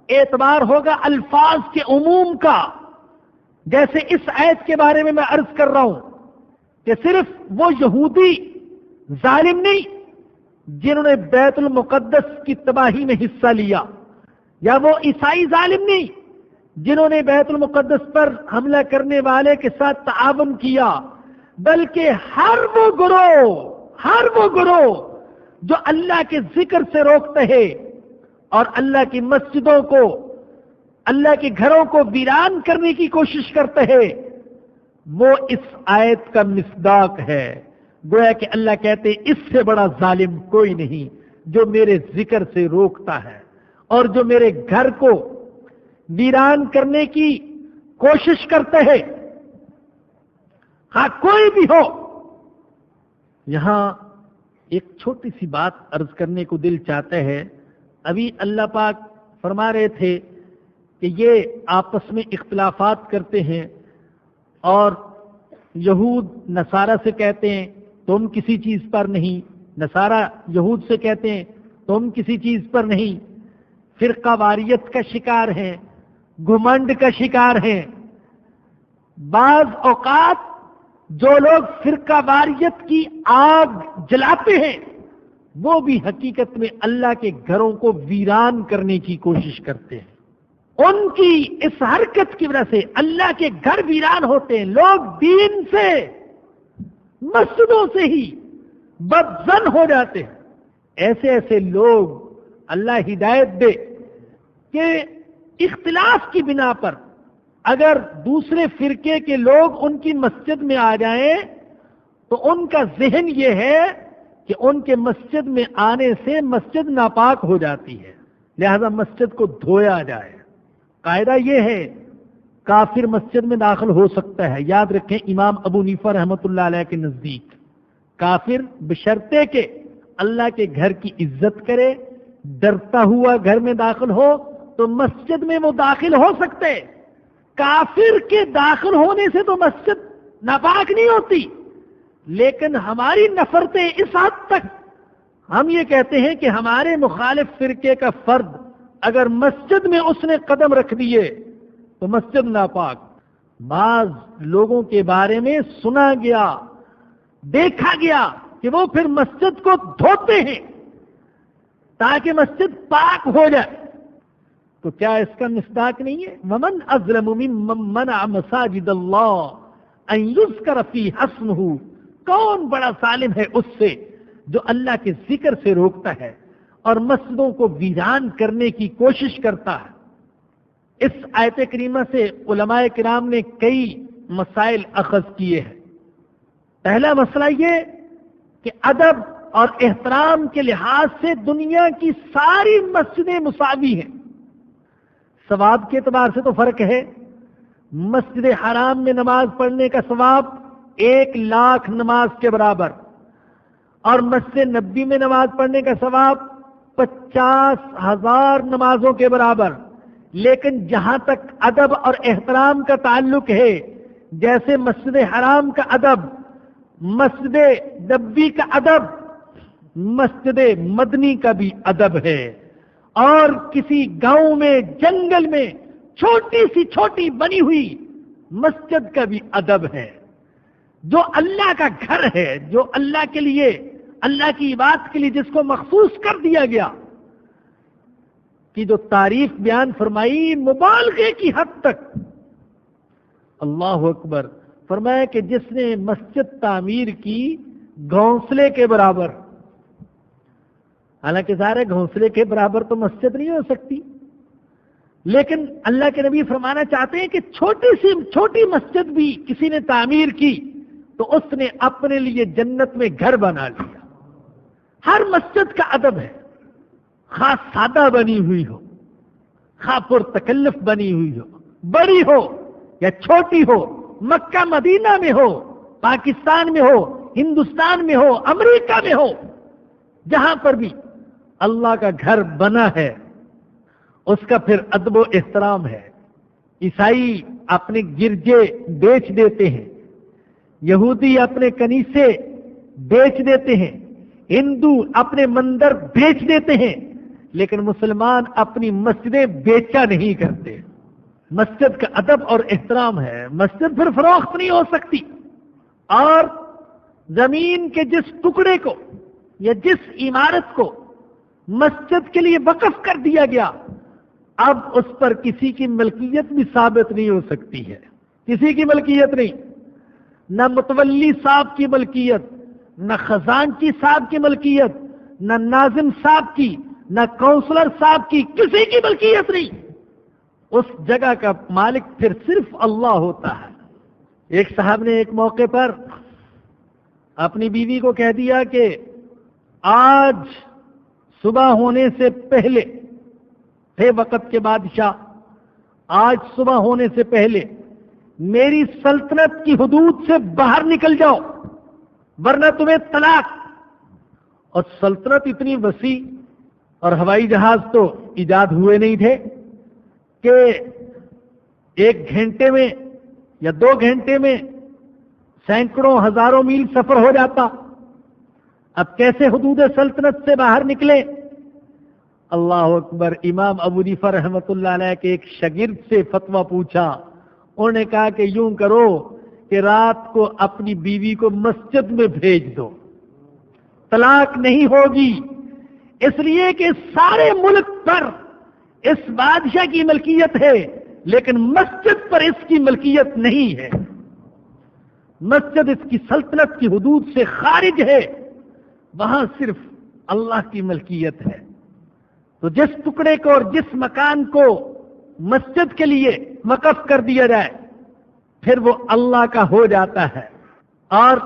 اعتبار ہوگا الفاظ کے عموم کا۔ جیسے اس آیت کے بارے میں عرض کر رہا ہوں کہ صرف وہ یہودی ظالم نہیں جنہوں نے بیت المقدس کی تباہی میں حصہ لیا، یا وہ عیسائی ظالم نہیں جنہوں نے بیت المقدس پر حملہ کرنے والے کے ساتھ تعاون کیا، بلکہ ہر وہ گروہ جو اللہ کے ذکر سے روکتے ہیں اور اللہ کی مسجدوں کو، اللہ کے گھروں کو ویران کرنے کی کوشش کرتے ہیں، وہ اس آیت کا مصداق ہے۔ گویا کہ اللہ کہتے ہیں اس سے بڑا ظالم کوئی نہیں جو میرے ذکر سے روکتا ہے اور جو میرے گھر کو ویران کرنے کی کوشش کرتے ہیں، ہاں کوئی بھی ہو۔ یہاں ایک چھوٹی سی بات عرض کرنے کو دل چاہتا ہے۔ ابھی اللہ پاک فرما رہے تھے کہ یہ آپس میں اختلافات کرتے ہیں، اور یہود نصارہ سے کہتے ہیں تم کسی چیز پر نہیں، نصارہ یہود سے کہتے ہیں تم کسی چیز پر نہیں، فرقہ واریت کا شکار ہیں، گھمنڈ کا شکار ہیں۔ بعض اوقات جو لوگ فرقہ واریت کی آگ جلاتے ہیں وہ بھی حقیقت میں اللہ کے گھروں کو ویران کرنے کی کوشش کرتے ہیں۔ ان کی اس حرکت کی وجہ سے اللہ کے گھر ویران ہوتے ہیں، لوگ دین سے، مسجدوں سے ہی بدظن ہو جاتے ہیں۔ ایسے ایسے لوگ اللہ ہدایت دے کہ اختلاف کی بنا پر اگر دوسرے فرقے کے لوگ ان کی مسجد میں آ جائیں تو ان کا ذہن یہ ہے کہ ان کے مسجد میں آنے سے مسجد ناپاک ہو جاتی ہے، لہذا مسجد کو دھویا جائے۔ قاعدہ یہ ہے کافر مسجد میں داخل ہو سکتا ہے، یاد رکھیں امام ابو حنیفہ رحمۃ اللہ علیہ کے نزدیک کافر بشرطے کہ اللہ کے گھر کی عزت کرے، ڈرتا ہوا گھر میں داخل ہو تو مسجد میں وہ داخل ہو سکتے۔ کافر کے داخل ہونے سے تو مسجد ناپاک نہیں ہوتی، لیکن ہماری نفرتیں اس حد تک، ہم یہ کہتے ہیں کہ ہمارے مخالف فرقے کا فرد اگر مسجد میں اس نے قدم رکھ دیے تو مسجد ناپاک۔ بعض لوگوں کے بارے میں سنا گیا، دیکھا گیا کہ وہ پھر مسجد کو دھوتے ہیں تاکہ مسجد پاک ہو جائے، تو کیا اس کا مصداق نہیں ہے؟ ومن اظلم ممن منع مساجد اللہ ان یذکر فیہا اسمہ، کون بڑا ظالم ہے اس سے جو اللہ کے ذکر سے روکتا ہے اور مسجدوں کو ویران کرنے کی کوشش کرتا ہے۔ اس آیت کریمہ سے علماء کرام نے کئی مسائل اخذ کیے ہیں۔ پہلا مسئلہ یہ کہ ادب اور احترام کے لحاظ سے دنیا کی ساری مسجدیں مساوی ہیں۔ ثواب کے اعتبار سے تو فرق ہے، مسجد حرام میں نماز پڑھنے کا ثواب 1,00,000 نماز کے برابر، اور مسجد نبوی میں نماز پڑھنے کا ثواب 50,000 نمازوں کے برابر۔ لیکن جہاں تک ادب اور احترام کا تعلق ہے، جیسے مسجد حرام کا ادب، مسجد نبوی کا ادب، مسجد مدنی کا بھی ادب ہے، اور کسی گاؤں میں جنگل میں چھوٹی سی چھوٹی بنی ہوئی مسجد کا بھی ادب ہے۔ جو اللہ کا گھر ہے، جو اللہ کے لیے، اللہ کی عبادت کے لیے جس کو مخصوص کر دیا گیا، کی جو تعریف بیان فرمائی مبالغے کی حد تک، اللہ اکبر، فرمایا کہ جس نے مسجد تعمیر کی گھونسلے کے برابر، حالانکہ سارے گھونسلے کے برابر تو مسجد نہیں ہو سکتی، لیکن اللہ کے نبی فرمانا چاہتے ہیں کہ چھوٹی سی چھوٹی مسجد بھی کسی نے تعمیر کی تو اس نے اپنے لیے جنت میں گھر بنا لیا۔ ہر مسجد کا ادب ہے، خاص سادہ بنی ہوئی ہو، خاص پر تکلف بنی ہوئی ہو، بڑی ہو یا چھوٹی ہو، مکہ مدینہ میں ہو، پاکستان میں ہو، ہندوستان میں ہو، امریکہ میں ہو، جہاں پر بھی اللہ کا گھر بنا ہے اس کا پھر ادب و احترام ہے۔ عیسائی اپنے گرجے بیچ دیتے ہیں، یہودی اپنے کنیسے بیچ دیتے ہیں، ہندو اپنے مندر بیچ دیتے ہیں، لیکن مسلمان اپنی مسجدیں بیچا نہیں کرتے۔ مسجد کا ادب اور احترام ہے، مسجد پھر فروخت نہیں ہو سکتی۔ اور زمین کے جس ٹکڑے کو یا جس عمارت کو مسجد کے لیے وقف کر دیا گیا، اب اس پر کسی کی ملکیت بھی ثابت نہیں ہو سکتی ہے، کسی کی ملکیت نہیں، نہ متولی صاحب کی ملکیت، نہ خزانچی صاحب کی ملکیت، نہ ناظم صاحب کی، نہ کونسلر صاحب کی، کسی کی ملکیت نہیں۔ اس جگہ کا مالک پھر صرف اللہ ہوتا ہے۔ ایک صاحب نے ایک موقع پر اپنی بیوی کو کہہ دیا کہ آج صبح ہونے سے پہلے، تھے وقت کے بادشاہ، آج صبح ہونے سے پہلے میری سلطنت کی حدود سے باہر نکل جاؤ ورنہ تمہیں طلاق۔ اور سلطنت اتنی وسیع اور ہوائی جہاز تو ایجاد ہوئے نہیں تھے کہ 1 گھنٹے میں یا 2 گھنٹے میں سینکڑوں ہزاروں میل سفر ہو جاتا۔ اب کیسے حدود سلطنت سے باہر نکلے؟ اللہ اکبر۔ امام ابو حنیفہ رحمۃ اللہ علیہ کے ایک شاگرد سے فتویٰ پوچھا، انہوں نے کہا کہ یوں کرو کہ رات کو اپنی بیوی کو مسجد میں بھیج دو، طلاق نہیں ہوگی، اس لیے کہ سارے ملک پر اس بادشاہ کی ملکیت ہے، لیکن مسجد پر اس کی ملکیت نہیں ہے۔ مسجد اس کی سلطنت کی حدود سے خارج ہے، وہاں صرف اللہ کی ملکیت ہے۔ تو جس ٹکڑے کو اور جس مکان کو مسجد کے لیے وقف کر دیا جائے پھر وہ اللہ کا ہو جاتا ہے۔ اور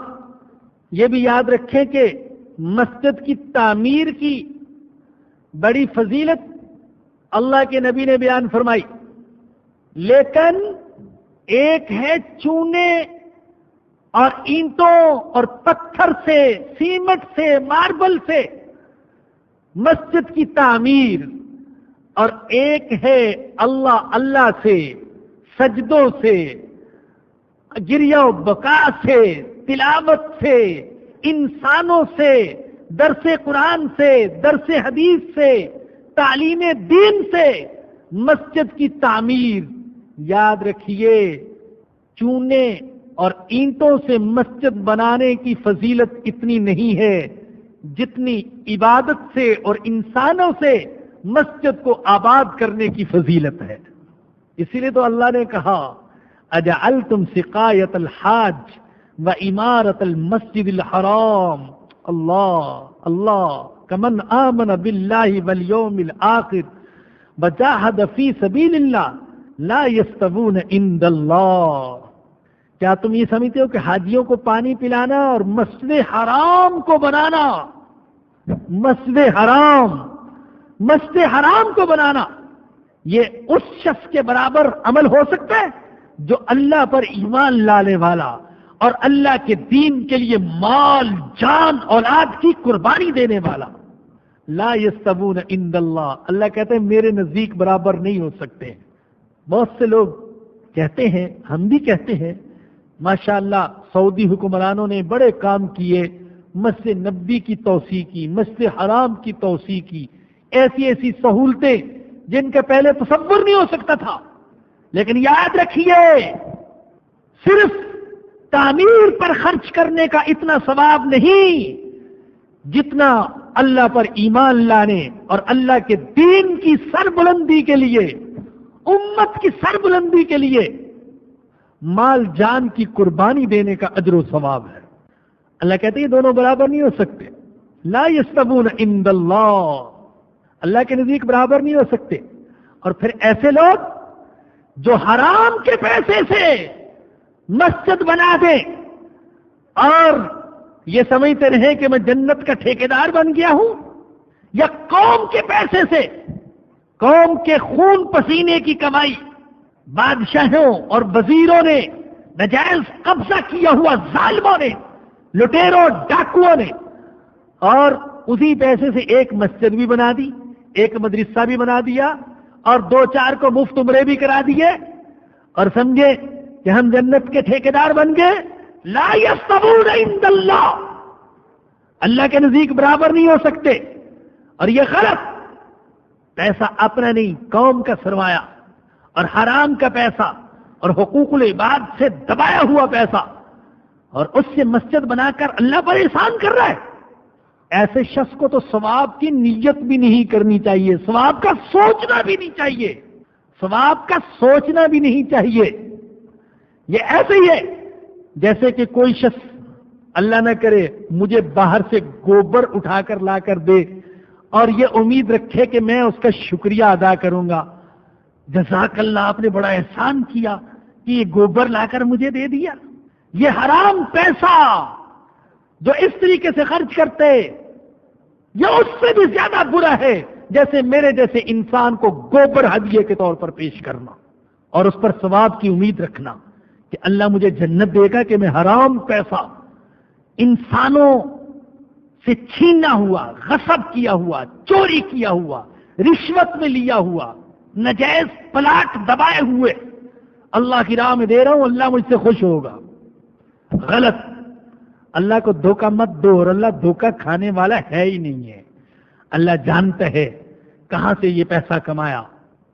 یہ بھی یاد رکھیں کہ مسجد کی تعمیر کی بڑی فضیلت اللہ کے نبی نے بیان فرمائی، لیکن ایک ہے چونے اور اینٹوں اور پتھر سے، سیمنٹ سے، ماربل سے مسجد کی تعمیر، اور ایک ہے اللہ سے، سجدوں سے، گریہ و بکا سے، تلاوت سے، انسانوں سے، درس قرآن سے، درس حدیث سے، تعلیم دین سے مسجد کی تعمیر۔ یاد رکھیے چونے اور اینٹوں سے مسجد بنانے کی فضیلت اتنی نہیں ہے جتنی عبادت سے اور انسانوں سے مسجد کو آباد کرنے کی فضیلت ہے۔ اسی لیے تو اللہ نے کہا اجعلتم سقایت الحاج و عمارت المسجد الحرام، اللہ کمن آمن باللہ والیوم الآخر وجاہد فی سبیل اللہ لا یستوون عند اللہ۔ کیا تم یہ سمجھتے ہو کہ حاجیوں کو پانی پلانا اور مسجد حرام کو بنانا، مسجد حرام کو بنانا یہ اس شخص کے برابر عمل ہو سکتا ہے جو اللہ پر ایمان لانے والا اور اللہ کے دین کے لیے مال، جان، اولاد کی قربانی دینے والا؟ لا یستوون عند اللہ، اللہ کہتے ہیں میرے نزدیک برابر نہیں ہو سکتے۔ بہت سے لوگ کہتے ہیں، ہم بھی کہتے ہیں، ماشاءاللہ سعودی حکمرانوں نے بڑے کام کیے، مسجد نبوی کی توسیع کی، مسجد حرام کی توسیع کی، ایسی سہولتیں جن کے پہلے تصور نہیں ہو سکتا تھا۔ لیکن یاد رکھیے صرف تعمیر پر خرچ کرنے کا اتنا ثواب نہیں جتنا اللہ پر ایمان لانے اور اللہ کے دین کی سربلندی کے لیے، امت کی سربلندی کے لیے مال جان کی قربانی دینے کا اجر و ثواب ہے۔ اللہ کہتے ہیں یہ دونوں برابر نہیں ہو سکتے، لا یستوون عند اللہ، اللہ کے نزدیک برابر نہیں ہو سکتے۔ اور پھر ایسے لوگ جو حرام کے پیسے سے مسجد بنا دیں اور یہ سمجھتے رہے کہ میں جنت کا ٹھیکیدار بن گیا ہوں، یا قوم کے پیسے سے، قوم کے خون پسینے کی کمائی بادشاہوں اور وزیروں نے، ناجائز قبضہ کیا ہوا ظالموں نے، لٹیروں ڈاکوؤں نے، اور اسی پیسے سے ایک مسجد بھی بنا دی، ایک مدرسہ بھی بنا دیا، اور 2-4 کو مفت عمرے بھی کرا دیے، اور سمجھے کہ ہم جنت کے ٹھیکیدار بن گئے۔ لا یستوون عند اللہ، اللہ کے نزدیک برابر نہیں ہو سکتے۔ اور یہ غلط، پیسہ اپنا نہیں، قوم کا سرمایہ، اور حرام کا پیسہ اور حقوق العباد سے دبایا ہوا پیسہ، اور اس سے مسجد بنا کر اللہ پر احسان کر رہا ہے۔ ایسے شخص کو تو ثواب کی نیت بھی نہیں کرنی چاہیے، ثواب کا سوچنا بھی نہیں چاہیے، ثواب کا سوچنا بھی نہیں چاہیے۔ یہ ایسے ہی ہے جیسے کہ کوئی شخص اللہ نہ کرے مجھے باہر سے گوبر اٹھا کر لا کر دے اور یہ امید رکھے کہ میں اس کا شکریہ ادا کروں گا، جزاک اللہ آپ نے بڑا احسان کیا کہ یہ گوبر لا کر مجھے دے دیا۔ یہ حرام پیسہ جو اس طریقے سے خرچ کرتے یہ اس سے بھی زیادہ برا ہے جیسے میرے جیسے انسان کو گوبر ہدیے کے طور پر پیش کرنا اور اس پر ثواب کی امید رکھنا کہ اللہ مجھے جنت دے گا، کہ میں حرام پیسہ انسانوں سے چھینا ہوا، غصب کیا ہوا، چوری کیا ہوا، رشوت میں لیا ہوا، نجائز پلاٹ دبائے ہوئے اللہ کی راہ میں دے رہا ہوں، اللہ مجھ سے خوش ہوگا۔ غلط، اللہ کو دھوکہ مت دو، اور اللہ دھوکہ کھانے والا ہے ہی نہیں ہے۔ اللہ جانتا ہے کہاں سے یہ پیسہ کمایا۔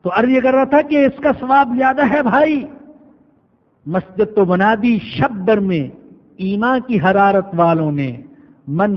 تو عرض یہ کر رہا تھا کہ اس کا ثواب زیادہ ہے بھائی۔ مسجد تو بنا دی شب در میں ایمان کی حرارت والوں نے، من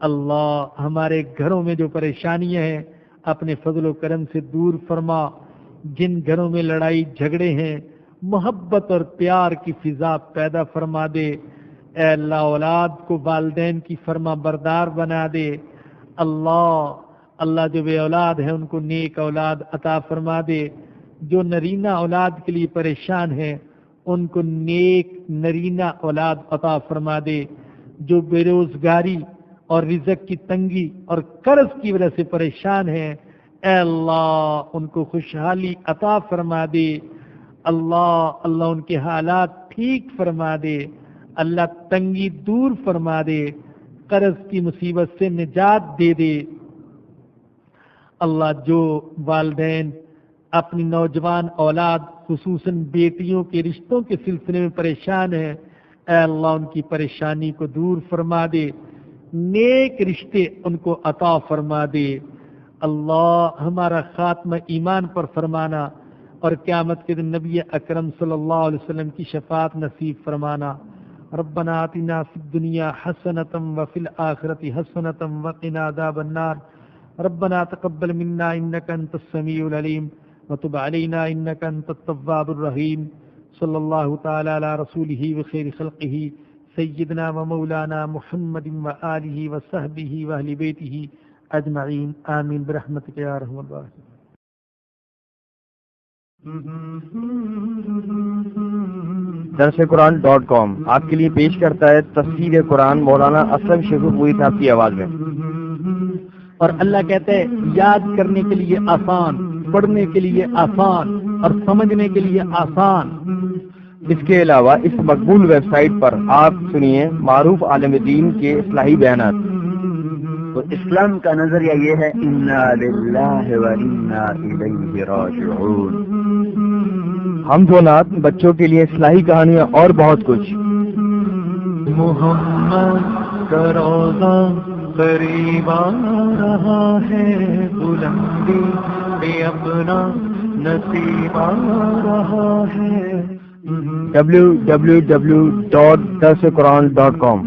اللہ ہمارے گھروں میں جو پریشانیاں ہیں اپنے فضل و کرم سے دور فرما، جن گھروں میں لڑائی جھگڑے ہیں محبت اور پیار کی فضا پیدا فرما دے۔ اے اللہ اولاد کو والدین کی فرما بردار بنا دے۔ اللہ جو بے اولاد ہیں ان کو نیک اولاد عطا فرما دے، جو نرینہ اولاد کے لیے پریشان ہیں ان کو نیک نرینہ اولاد عطا فرما دے، جو بے روزگاری اور رزق کی تنگی اور قرض کی وجہ سے پریشان ہیں اے اللہ ان کو خوشحالی عطا فرما دے۔ اللہ ان کے حالات ٹھیک فرما دے، اللہ تنگی دور فرما دے، قرض کی مصیبت سے نجات دے دے۔ اللہ جو والدین اپنی نوجوان اولاد خصوصاً بیٹیوں کے رشتوں کے سلسلے میں پریشان ہیں اے اللہ ان کی پریشانی کو دور فرما دے، نیک رشتے ان کو عطا فرما دے۔ اللہ ہمارا خاتمہ ایمان پر فرمانا اور قیامت کے دن نبی اکرم صلی اللہ علیہ وسلم کی شفاعت نصیب فرمانا۔ ربنا آتنا فی الدنیا حسنۃ وفی الآخرۃ حسنۃ وقنا عذاب النار۔ ربنا تقبل منا انک انت السمیع العلیم وتب علینا انک انت التواب الرحیم۔ صلی اللہ تعالی علی رسولہ وخیر خلقہ سیدنا و مولانا محمد وآلہ وصحبہ واہل بیتہ اجمعین آمین برحمتک یا ارحم الراحمین۔ درسقرآن.com آپ کے لیے پیش کرتا ہے تفسیر قرآن مولانا اسلم شیخ پوری صاحب کی آواز میں۔ اور اللہ کہتے ہیں یاد کرنے کے لیے آسان، پڑھنے کے لیے آسان اور سمجھنے کے لیے آسان۔ اس کے علاوہ اس مقبول ویب سائٹ پر آپ سنیے معروف عالم دین کے اصلاحی بیانات۔ تو اسلام کا نظریہ یہ ہے انا للہ و انا الیہ راجعون۔ ہم نعت بچوں کے لیے اصلاحی کہانیاں اور بہت کچھ۔ محمد کا روزہ قریب آ رہا ہے، بلندی پہ اپنا نصیب آ رہا ہے۔ www.درسقرآن.com